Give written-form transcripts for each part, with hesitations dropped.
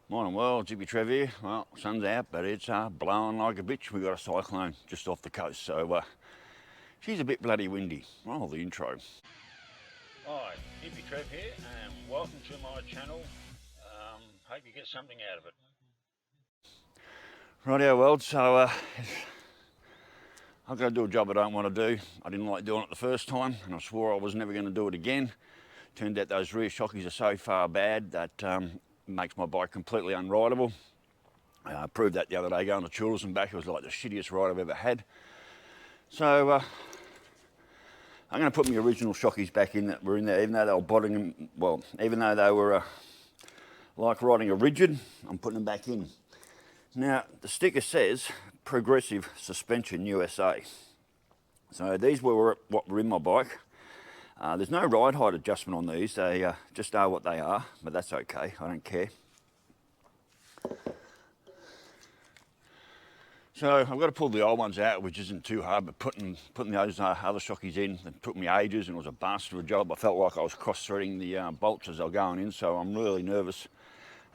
Morning world, Hippy Trev here. Well, sun's out, but it's blowing like a bitch. We got a cyclone just off the coast, so she's a bit bloody windy. Roll the intro. Hi, Hippy Trev here, and welcome to my channel. Hope you get something out of it. Rightio world, so I've got to do a job I don't want to do. I didn't like doing it the first time, and I swore I was never going to do it again. Turned out those rear shockies are so far bad that makes my bike completely unrideable. I proved that the other day going to Childers and back. It was like the shittiest ride I've ever had. So I'm going to put my original shockies back in that were in there, even though they were bottoming, well, even though they were like riding a rigid, I'm putting them back in. Now, the sticker says Progressive Suspension USA. So these were what were in my bike. There's no ride height adjustment on these. They just are what they are, but that's okay. I don't care. So I've got to pull the old ones out, which isn't too hard, but putting those other shockies in, it took me ages and it was a bastard of a job. I felt like I was cross-threading the bolts as they were going in, so I'm really nervous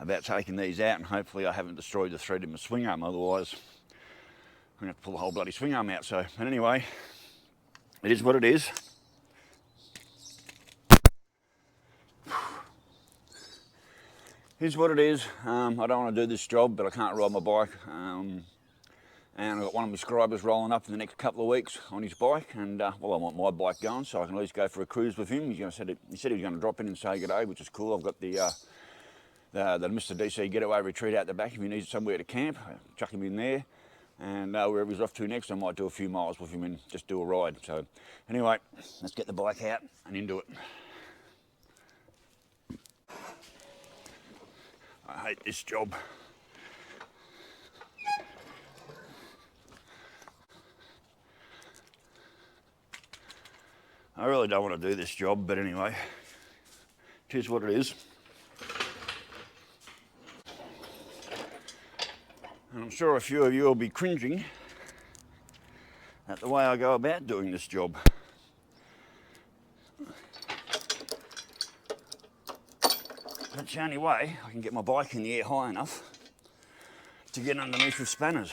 about taking these out, and hopefully I haven't destroyed the thread in my swing arm, otherwise I'm going to have to pull the whole bloody swing arm out. So, but anyway, it is what it is. Here's what it is. I don't want to do this job, but I can't ride my bike. And I've got one of my subscribers rolling up in the next couple of weeks on his bike, and well, I want my bike going so I can at least go for a cruise with him. He said he was going to drop in and say good day, which is cool. I've got the Mr. DC Getaway Retreat out the back. If he needs somewhere to camp, chuck him in there, and wherever he's off to next, I might do a few miles with him and just do a ride. So anyway, let's get the bike out and into it. I hate this job. I really don't want to do this job, but anyway, it is what it is. And I'm sure a few of you will be cringing at the way I go about doing this job. That's the only way I can get my bike in the air high enough to get underneath with spanners.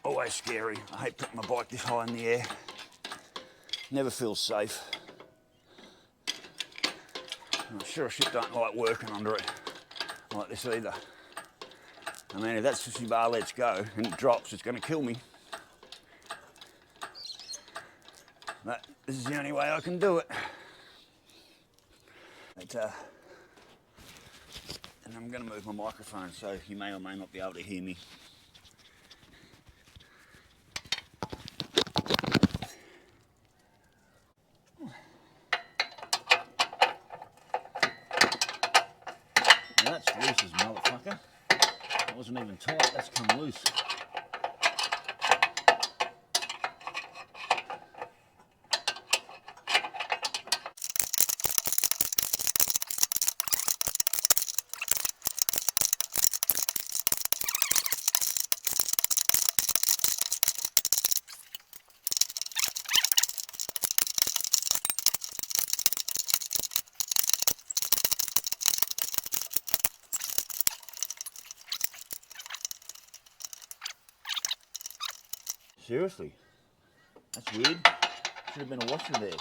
Always scary. I hate putting my bike this high in the air. Never feels safe. I'm sure shit don't like working under it like this either. I mean, if that sissy bar lets go and it drops, it's going to kill me. But this is the only way I can do it. But, and I'm going to move my microphone so you may or may not be able to hear me. Now that's loose as motherfucker. That wasn't even tight, that's come loose. Seriously, that's weird. Should have been a washer there.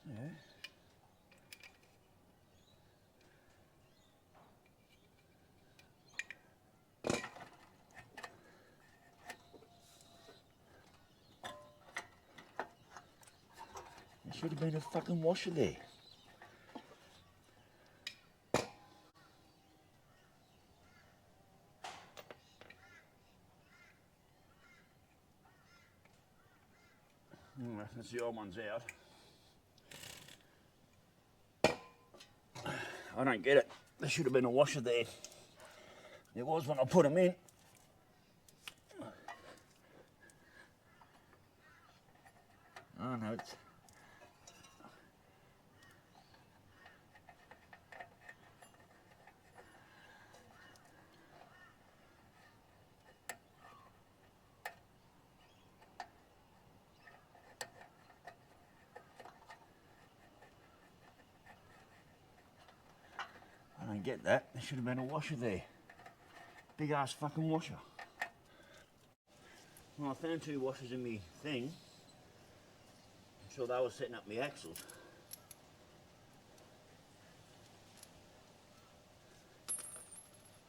Yeah. There should have been a fucking washer there. That's the old ones out. I don't get it. There should have been a washer there. There was when I put them in. Oh no, it's... I don't get that. There should have been a washer there. Big ass fucking washer. Well, I found 2 washers in me thing. I'm sure they were setting up my axles.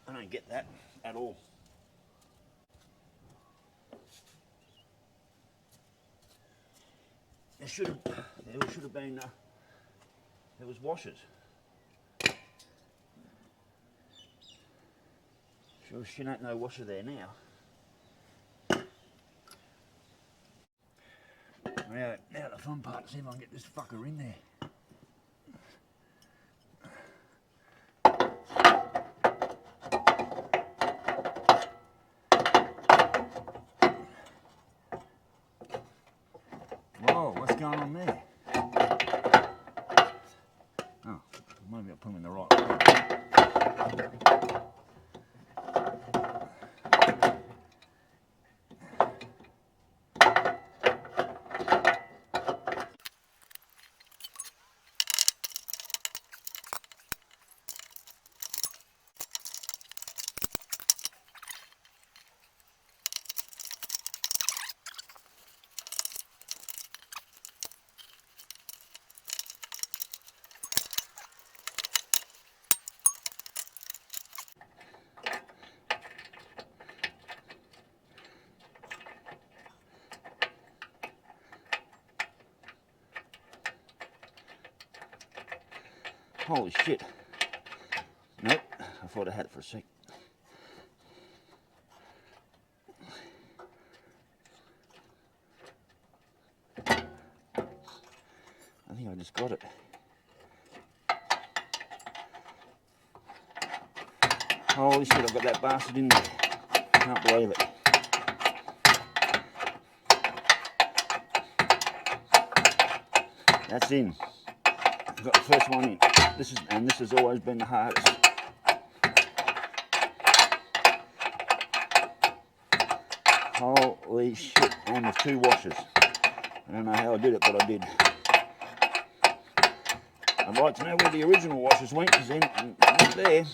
I don't get that at all. There should have been there was washers. Sure shit ain't no washer there now. Now the fun part, see if I can get this fucker in there. Whoa, what's going on there? Oh, maybe I'll put them in the right way. Holy shit. Nope, I thought I had it for a sec. I think I just got it. Holy shit, I've got that bastard in there. Can't believe it. That's in. I've got the first one in. This has always been the hardest. Holy shit, and with 2 washers. I don't know how I did it, but I did. I'd like to know where the original washers went, because they're not there.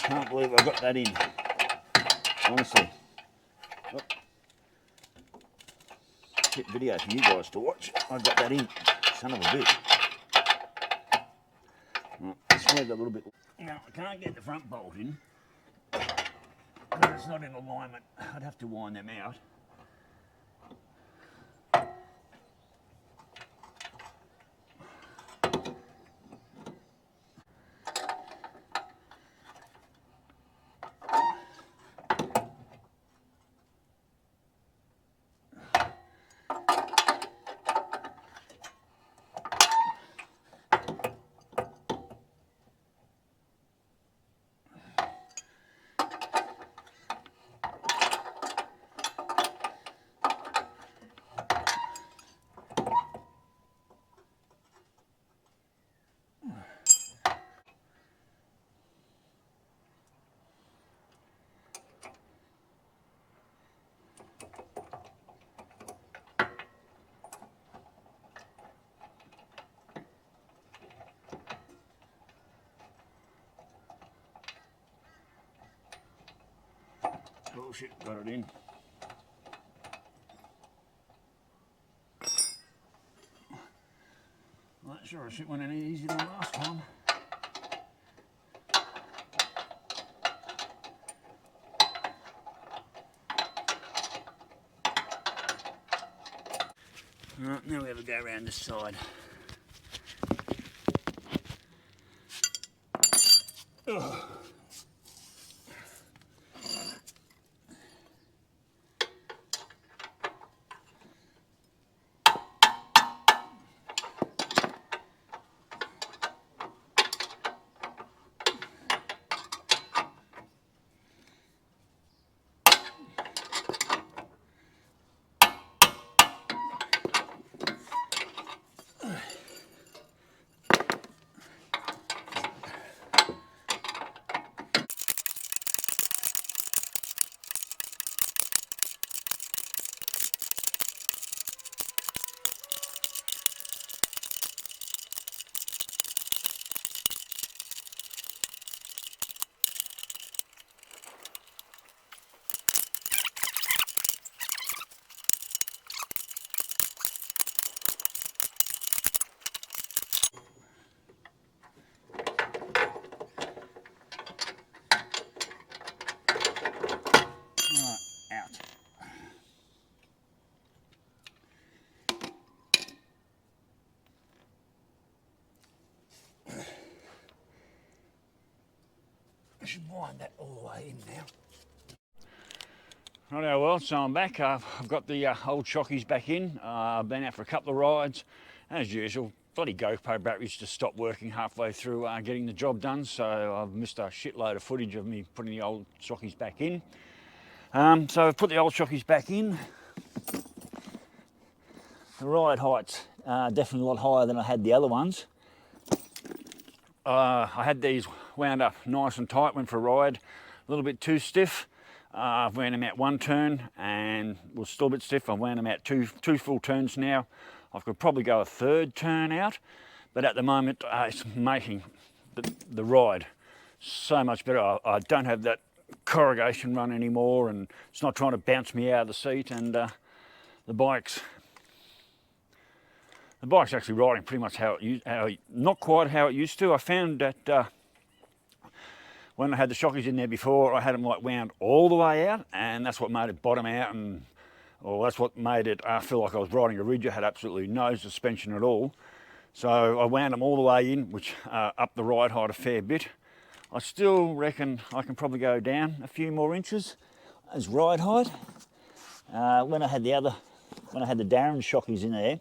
Can't believe I got that in. Honestly. Oh. Hit video for you guys to watch. I got that in. Son of a bitch. Right, let's move a little bit. Now, I can't get the front bolt in because it's not in alignment. I'd have to wind them out. Oh shit, got it in. Well, that sure shit went any easier than last time. Right, now we have a go around this side. Ugh. I should wind that all the way in now. Righto, well, so I'm back. I've got the old Shockies back in. I've been out for a couple of rides. As usual, bloody GoPro batteries just stopped working halfway through getting the job done, so I've missed a shitload of footage of me putting the old Shockies back in. So I've put the old Shockies back in. The ride height's definitely a lot higher than I had the other ones. I had these wound up nice and tight, went for a ride, a little bit too stiff. I've wound them out one turn and was still a bit stiff. I've wound them out two full turns now. I could probably go a third turn out, but at the moment it's making the ride so much better. I don't have that corrugation run anymore, and it's not trying to bounce me out of the seat, and the bike's actually riding pretty much not quite how it used to. I found that when I had the Shockies in there before, I had them like wound all the way out, and that's what made it bottom out, or that's what made it feel like I was riding a ridge. I had absolutely no suspension at all. So I wound them all the way in, which upped the ride height a fair bit. I still reckon I can probably go down a few more inches as ride height. When I had the Darren Shockies in there,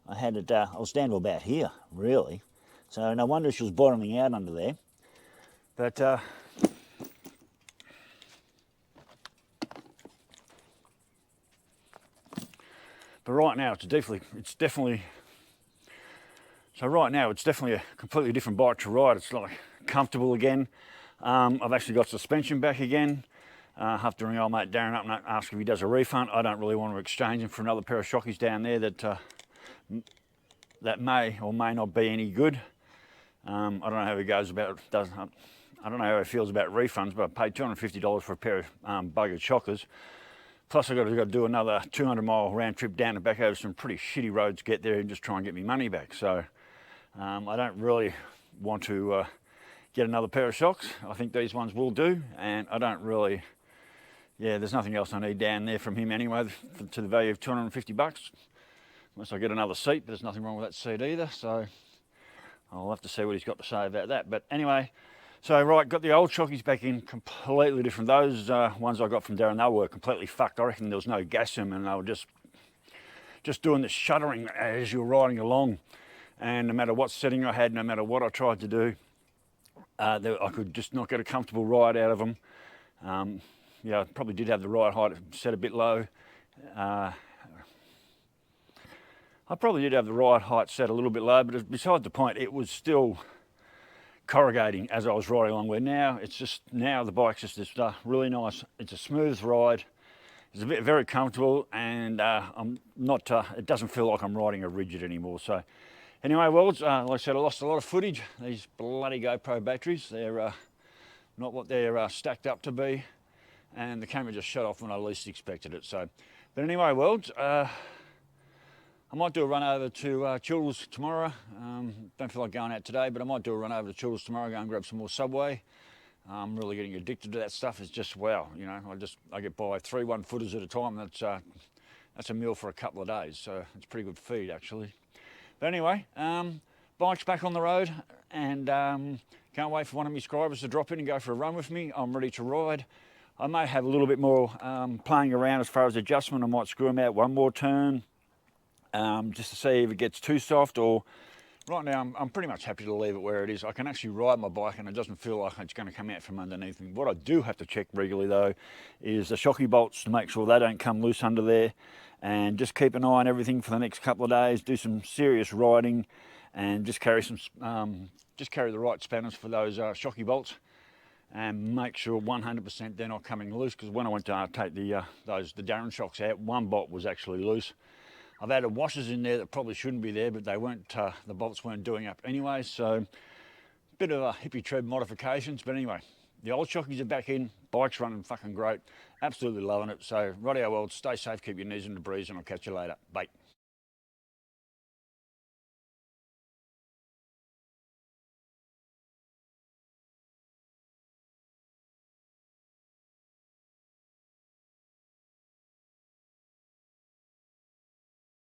I was down to about here, really. So no wonder she was bottoming out under there. But right now it's definitely a completely different bike to ride. It's like comfortable again. I've actually got suspension back again. I have to ring old mate Darren up and ask if he does a refund. I don't really want to exchange him for another pair of Shockies down there that may or may not be any good. I don't know how he goes about it. I don't know how he feels about refunds, but I paid $250 for a pair of buggered shockers. Plus I've got to do another 200-mile round trip down and back over some pretty shitty roads to get there and just try and get me money back. So I don't really want to get another pair of shocks. I think these ones will do, and I don't really, there's nothing else I need down there from him anyway to the value of $250. Unless I get another seat, but there's nothing wrong with that seat either. So I'll have to see what he's got to say about that. But anyway, so right, got the old Shockies back in, completely different. Those ones I got from Darren, they were completely fucked. I reckon there was no gas in them, and they were just doing this shuddering as you were riding along. And no matter what setting I had, no matter what I tried to do, I could just not get a comfortable ride out of them. I probably did have the ride height set a bit low. I probably did have the ride height set a little bit low, but beside the point, it was still corrugating as I was riding along. Where now the bike's just this really nice. It's a smooth ride. It's very comfortable, and I'm not. It doesn't feel like I'm riding a rigid anymore. So anyway, well, like I said, I lost a lot of footage. These bloody GoPro batteries, they're not what they're stacked up to be, and the camera just shut off when I least expected it. So, but anyway, worlds. I might do a run over to Childers tomorrow. Don't feel like going out today, but I might do a run over to Childers tomorrow, go and grab some more Subway. I'm really getting addicted to that stuff. It's just, wow, you know, I get by 3 1-footers at a time. That's a meal for a couple of days, so it's pretty good feed actually. But anyway, bike's back on the road, and can't Can't wait for one of my subscribers to drop in and go for a run with me. I'm ready to ride. I may have a little bit more playing around as far as adjustment. I might screw them out one more turn just to see if it gets too soft, or right now I'm pretty much happy to leave it where it is. I can actually ride my bike and it doesn't feel like it's going to come out from underneath me. What I do have to check regularly though is the Shockie bolts to make sure they don't come loose under there, and just keep an eye on everything for the next couple of days. Do some serious riding and just carry the right spanners for those Shockie bolts, and make sure 100% they're not coming loose, because when I went to take the Darren shocks out, one bolt was actually loose. I've added washers in there that probably shouldn't be there, but they weren't, the bolts weren't doing up anyway, so bit of a Hippy Trev modifications. But anyway, the old Shockies are back in, bike's running fucking great, absolutely loving it. So rightio world, stay safe, keep your knees in the breeze, and I'll catch you later. Bye.